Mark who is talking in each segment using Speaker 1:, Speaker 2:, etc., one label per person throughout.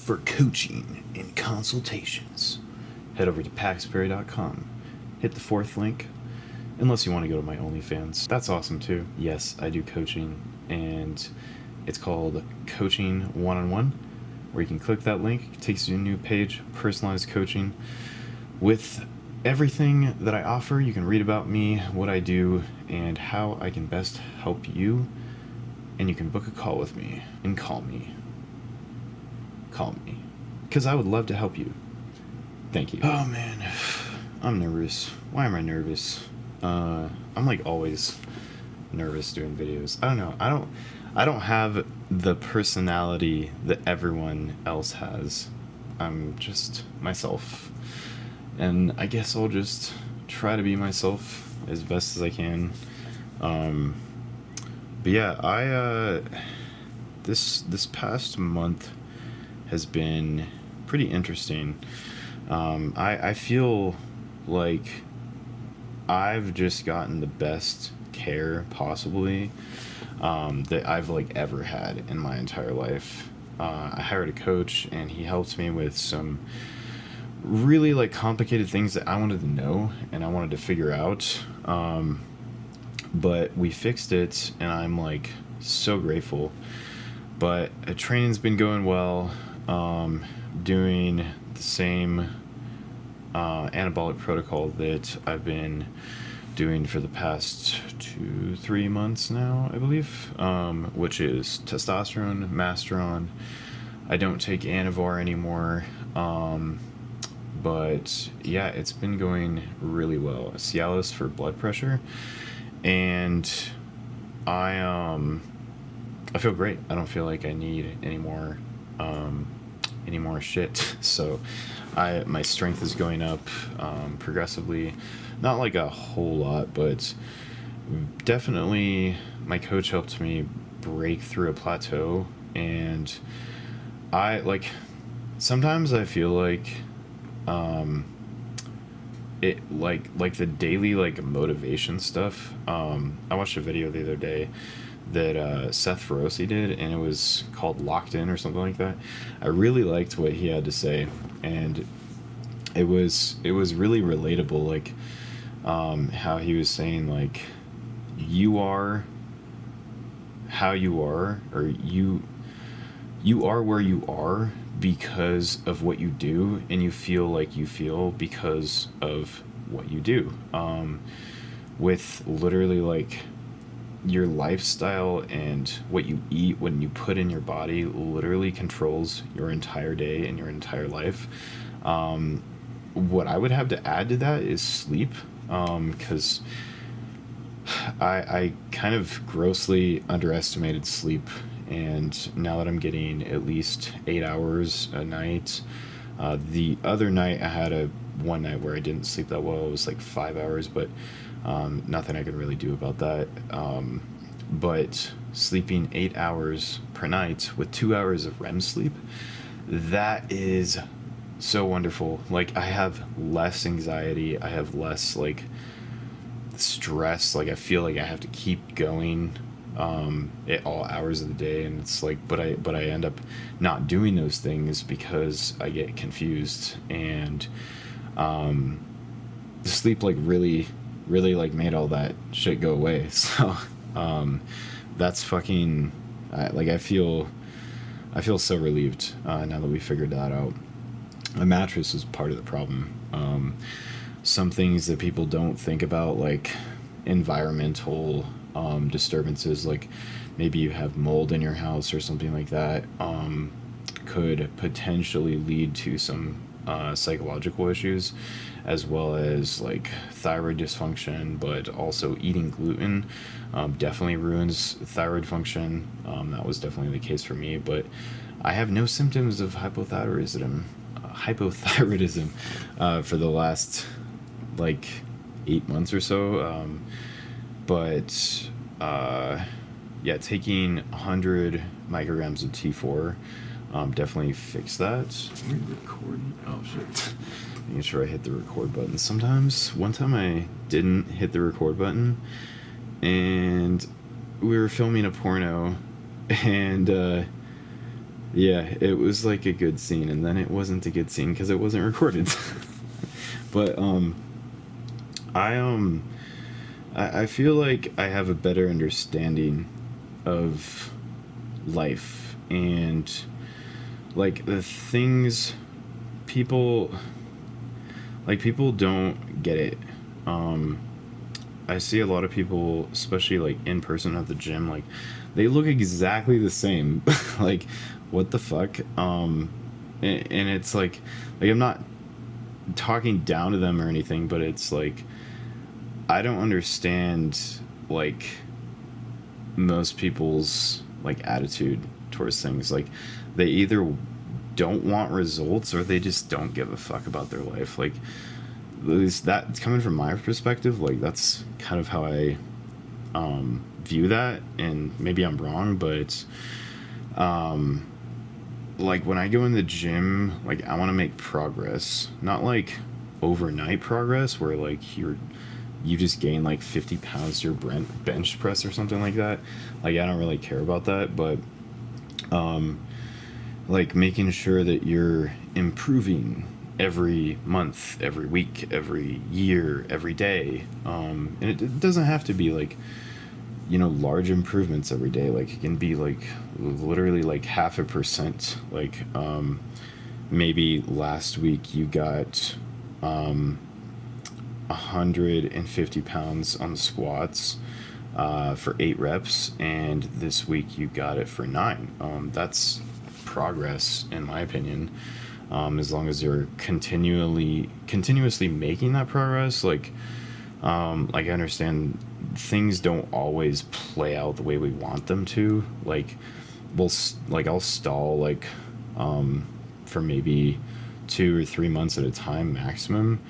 Speaker 1: for coaching and consultations, head over to paxperry.com. Hit the fourth link, unless you want to go to my OnlyFans. That's awesome too. Yes, I do coaching, and it's called Coaching One-on-One, where you can click that link. It takes you to a new page, personalized coaching with everything that I offer. You can read about me, what I do, and how I can best help you. And you can book a call with me and call me. Call me. Because I would love to help you. Thank you. Oh man, I'm nervous. Why am I nervous? I'm like always nervous doing videos. I don't know. I don't have the personality that everyone else has. I'm just myself. And I guess I'll just try to be myself as best as I can. But yeah, this past month has been pretty interesting. I feel like I've just gotten the best care possibly that I've like ever had in my entire life. I hired a coach, and he helped me with some really like complicated things that I wanted to know and I wanted to figure out. But we fixed it, and I'm like so grateful. But training's been going well. Doing the same anabolic protocol that I've been doing for the past 2-3 months now, I believe, which is testosterone, masteron. I don't take Anavar anymore. But yeah, it's been going really well. Cialis for blood pressure, and I feel great. I don't feel like I need any more shit. So my strength is going up progressively, not like a whole lot, but definitely my coach helped me break through a plateau. And I like, sometimes I feel like it like the daily like motivation stuff. I watched a video the other day that Seth Feroce did, and it was called Locked In or something like that. I really liked what he had to say, and it was really relatable, like how he was saying like you are how you are, or you are where you are because of what you do, and you feel like you feel because of what you do. With literally like your lifestyle and what you eat, when you put in your body, literally controls your entire day and your entire life. What I would have to add to that is sleep, because I kind of grossly underestimated sleep. And now that I'm getting at least 8 hours a night, the other night I had one night where I didn't sleep that well. It was like 5 hours, but nothing I could really do about that. But sleeping 8 hours per night with 2 hours of REM sleep, that is so wonderful. Like, I have less anxiety. I have less like stress. Like, I feel like I have to keep going at all hours of the day, and it's like, but I end up not doing those things because I get confused. And the sleep like really like made all that shit go away. So that's fucking like I feel so relieved now that we figured that out. A mattress is part of the problem. Some things that people don't think about, like environmental disturbances, like maybe you have mold in your house or something like that, could potentially lead to some psychological issues, as well as like thyroid dysfunction. But also eating gluten definitely ruins thyroid function. That was definitely the case for me, but I have no symptoms of hypothyroidism for the last like 8 months or so. But yeah, taking 100 micrograms of T4 definitely fixed that. Recording. Oh shit! Making sure I hit the record button. One time I didn't hit the record button, and we were filming a porno, and Yeah, it was like a good scene, and then it wasn't a good scene because it wasn't recorded. But I I feel like I have a better understanding of life and like the things people people don't get it. Um, I see a lot of people, especially like in person at the gym, like they look exactly the same. Like, what the fuck? And it's like I'm not talking down to them or anything, but it's like I don't understand like most people's like attitude towards things. Like they either don't want results or they just don't give a fuck about their life. Like at least that's coming from my perspective. Like that's kind of how I view that, and maybe I'm wrong, but like when I go in the gym, like I want to make progress, not like overnight progress where like you just gain like 50 pounds to your bench press or something like that. Like I don't really care about that, but like making sure that you're improving every month, every week, every year, every day. And it doesn't have to be like, you know, large improvements every day. Like it can be like literally like 0.5%. Like maybe last week you got 150 pounds on the squats for 8 reps, and this week you got it for 9. That's progress in my opinion. As long as you're continuously making that progress. Like I understand things don't always play out the way we want them to. Like I'll stall like for maybe 2 or 3 months at a time maximum.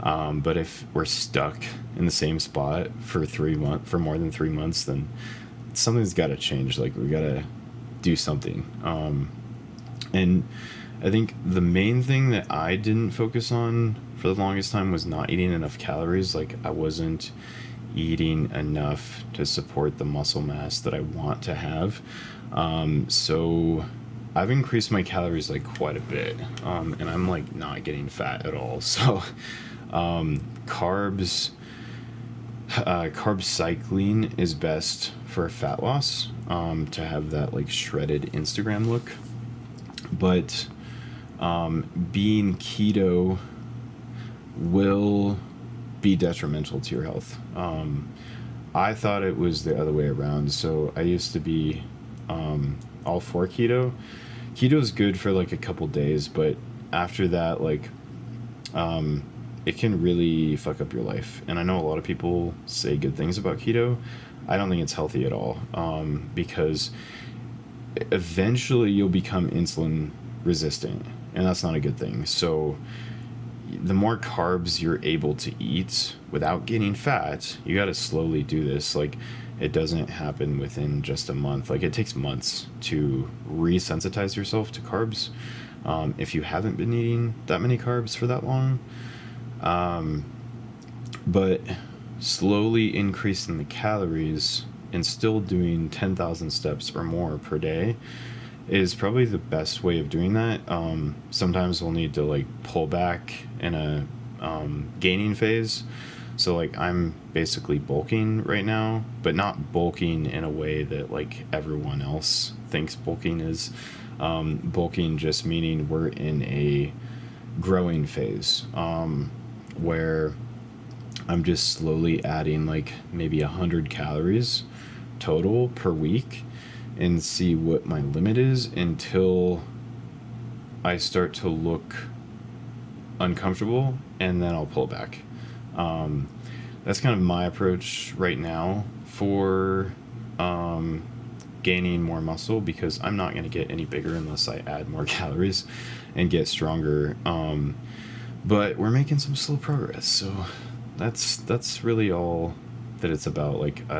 Speaker 1: But if we're stuck in the same spot for more than 3 months, then something's got to change. Like we got to do something. And I think the main thing that I didn't focus on for the longest time was not eating enough calories. Like I wasn't eating enough to support the muscle mass that I want to have. So I've increased my calories like quite a bit. And I'm like not getting fat at all. So carb cycling is best for fat loss, to have that like shredded Instagram look. But being keto will be detrimental to your health. I thought it was the other way around. So I used to be all for keto. Keto is good for like a couple days, but after that, like it can really fuck up your life. And I know a lot of people say good things about keto. I don't think it's healthy at all, because eventually you'll become insulin resistant, and that's not a good thing. So the more carbs you're able to eat without getting fat, you got to slowly do this. Like it doesn't happen within just a month. Like it takes months to resensitize yourself to carbs, if you haven't been eating that many carbs for that long. But slowly increasing the calories and still doing 10,000 steps or more per day is probably the best way of doing that. Sometimes we'll need to like pull back in a gaining phase. So like I'm basically bulking right now, but not bulking in a way that like everyone else thinks bulking is. Bulking just meaning we're in a growing phase, where I'm just slowly adding like maybe 100 calories total per week and see what my limit is until I start to look uncomfortable, and then I'll pull back. That's kind of my approach right now for gaining more muscle, because I'm not going to get any bigger unless I add more calories and get stronger. But we're making some slow progress, so that's really all that it's about. Like I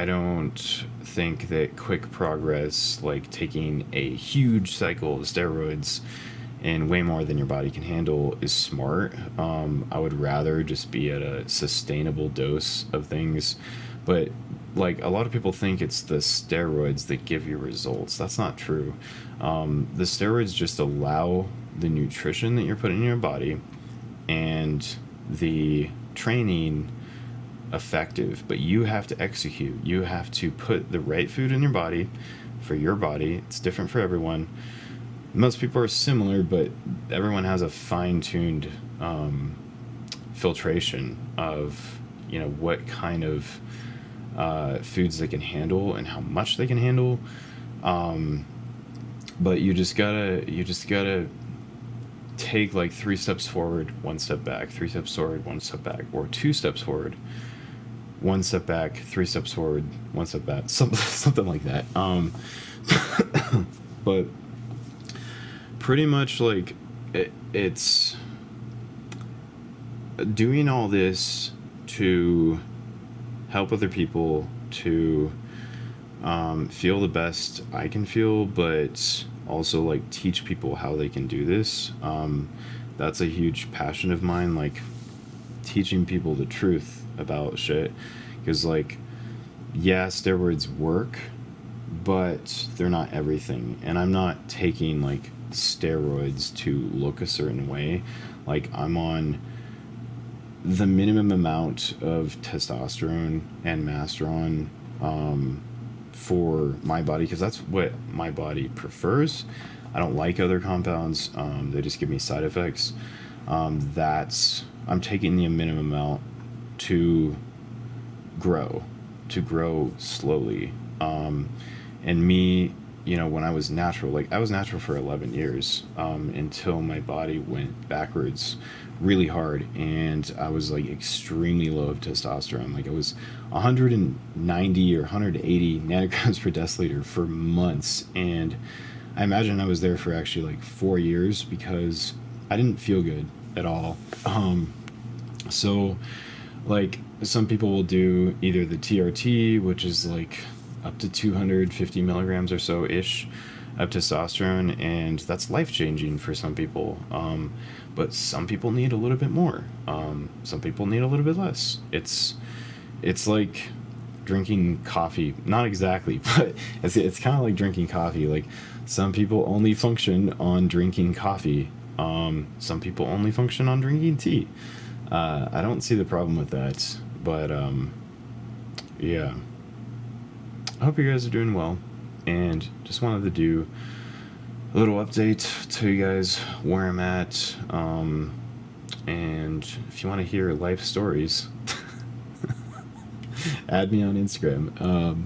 Speaker 1: don't think that quick progress, like taking a huge cycle of steroids and way more than your body can handle, is smart. I would rather just be at a sustainable dose of things But like, a lot of people think it's the steroids that give you results. That's not true. The steroids just allow the nutrition that you're putting in your body and the training effective, but you have to execute. You have to put the right food in your body for your body. It's different for everyone. Most people are similar, but everyone has a fine-tuned filtration of, you know, what kind of foods they can handle and how much they can handle. But you just gotta take like 3 steps forward, 1 step back, 3 steps forward, 1 step back, or 2 steps forward, 1 step back, 3 steps forward, 1 step back, something like that. But pretty much like it's doing all this to help other people, to feel the best I can feel, but also like teach people how they can do this. That's a huge passion of mine, like teaching people the truth about shit. Because like, yeah, steroids work, but they're not everything. And I'm not taking like steroids to look a certain way. Like, I'm on the minimum amount of testosterone and masteron for my body, because that's what my body prefers. I don't like other compounds. They just give me side effects. I'm taking the minimum amount to grow slowly. And me, you know, when I was natural, like I was natural for 11 years, until my body went backwards really hard, and I was like extremely low of testosterone. Like, I was 190 or 180 nanograms per deciliter for months, and I imagine I was there for actually like 4 years because I didn't feel good at all. So like, some people will do either the TRT, which is like up to 250 milligrams or so ish of testosterone, and that's life-changing for some people. But some people need a little bit more. Some people need a little bit less. It's like drinking coffee. Not exactly, but it's kind of like drinking coffee. Like, some people only function on drinking coffee. Some people only function on drinking tea. I don't see the problem with that, but yeah. I hope you guys are doing well, and just wanted to do a little update to you guys where I'm at, and if you want to hear life stories, add me on Instagram,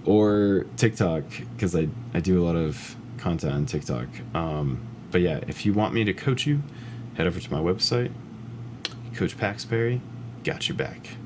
Speaker 1: or TikTok, because I do a lot of content on TikTok. But yeah, if you want me to coach you, head over to my website, Coach Paxberry, got your back.